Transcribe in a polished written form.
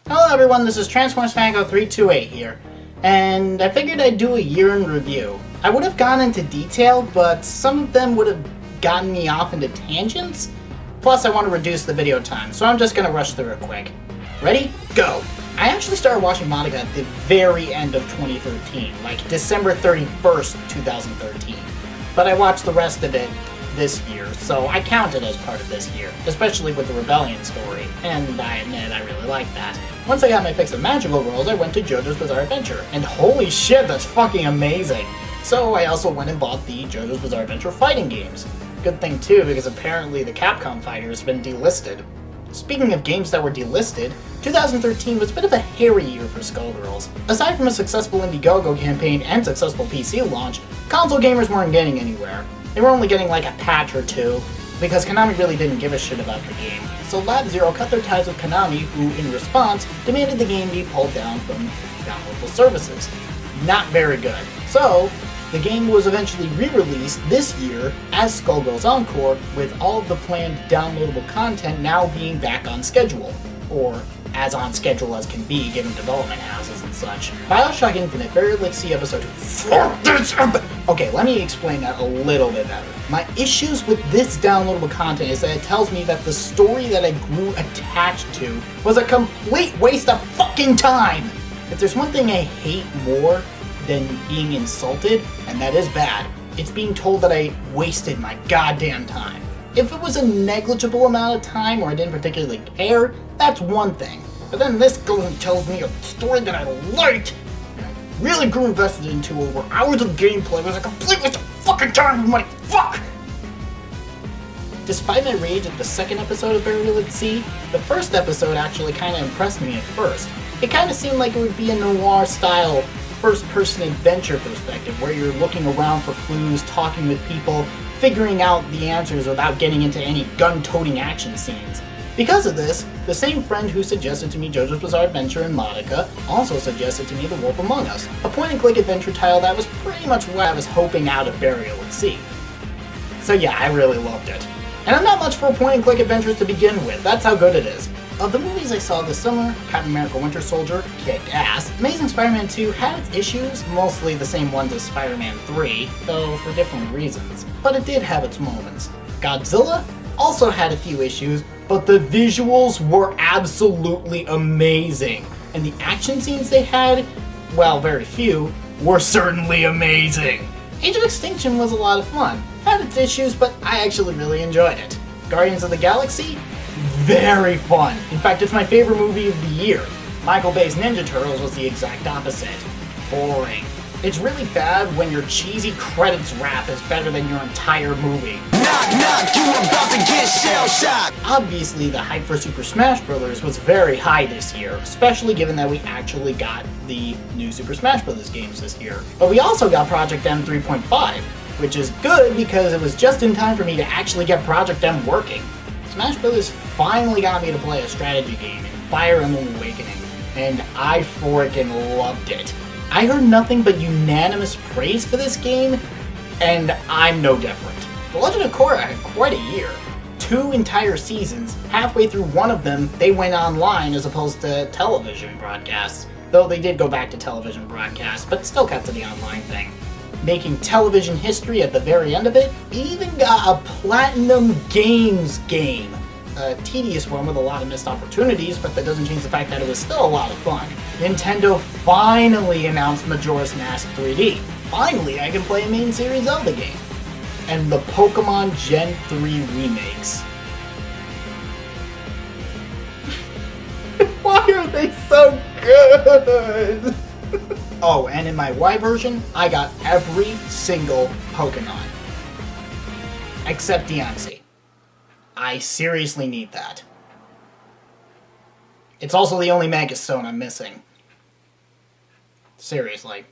Hello everyone, this is Transformers Fango 328 here, and I figured I'd do a year in review. I would have gone into detail, but some of them would have gotten me off into tangents. Plus, I want to reduce the video time, so I'm just going to rush through it quick. Ready? Go! I actually started watching Monica at the very end of 2013, like December 31st, 2013. But I watched the rest of it this year, so I count it as part of this year, especially with the Rebellion story, and I admit I really like that. Once I got my fix of magical girls, I went to JoJo's Bizarre Adventure, and holy shit, that's fucking amazing! So I also went and bought the JoJo's Bizarre Adventure fighting games. Good thing too, because apparently the Capcom fighter has been delisted. Speaking of games that were delisted, 2013 was a bit of a hairy year for Skullgirls. Aside from a successful Indiegogo campaign and successful PC launch, console gamers weren't getting anywhere. They were only getting like a patch or two, because Konami really didn't give a shit about the game. So Lab Zero cut their ties with Konami, who, in response, demanded the game be pulled down from downloadable services. Not very good. So, the game was eventually re-released this year as Skullgirls Encore, with all of the planned downloadable content now being back on schedule. Or as on schedule as can be, given development houses and such. Bioshock Infinite, Burial at Sea Episode 4. Okay, let me explain that a little bit better. My issues with this downloadable content is that it tells me that the story that I grew attached to was a complete waste of fucking time! If there's one thing I hate more than being insulted, and that is bad, it's being told that I wasted my goddamn time. If it was a negligible amount of time or I didn't particularly care, that's one thing. But then this goes and tells me a story that I liked, and I really grew invested into over hours of gameplay was a complete waste of fucking time and money. Fuck! Despite my rage at the second episode of Burial at Sea, the first episode actually kinda impressed me at first. It kinda seemed like it would be a noir-style first-person adventure perspective where you're looking around for clues, talking with people, figuring out the answers without getting into any gun-toting action scenes. Because of this, the same friend who suggested to me JoJo's Bizarre Adventure and Monica also suggested to me The Wolf Among Us, a point-and-click adventure title that was pretty much what I was hoping out of Burial at Sea. So yeah, I really loved it. And I'm not much for point-and-click adventures to begin with, that's how good it is. Of the movies I saw this summer, Captain America Winter Soldier kicked ass. Amazing Spider-Man 2 had its issues, mostly the same ones as Spider-Man 3, though for different reasons. But it did have its moments. Godzilla also had a few issues, but the visuals were absolutely amazing. And the action scenes they had, well, very few, were certainly amazing. Age of Extinction was a lot of fun. Had its issues, but I actually really enjoyed it. Guardians of the Galaxy? Very fun. In fact, it's my favorite movie of the year. Michael Bay's Ninja Turtles was the exact opposite. Boring. It's really bad when your cheesy credits rap is better than your entire movie. Knock, knock, you about to get shell-shocked. Obviously, the hype for Super Smash Bros. Was very high this year, especially given that we actually got the new Super Smash Bros. Games this year. But we also got Project M 3.5, which is good because it was just in time for me to actually get Project M working. Smash Bros. Finally got me to play a strategy game in Fire Emblem Awakening, and I freaking loved it. I heard nothing but unanimous praise for this game, and I'm no different. The Legend of Korra had quite a year. 2 entire seasons. Halfway through one of them, they went online as opposed to television broadcasts. Though they did go back to television broadcasts, but still kept to the online thing. Making television history at the very end of it, it even got a Platinum Games game. A tedious one with a lot of missed opportunities, but that doesn't change the fact that it was still a lot of fun. Nintendo finally announced Majora's Mask 3D. Finally, I can play a main series Zelda game. And the Pokemon Gen 3 remakes. Why are they so good? Oh, and in my Y version, I got every single Pokemon. Except Deontay. I seriously need that. It's also the only Mega Stone I'm missing. Seriously.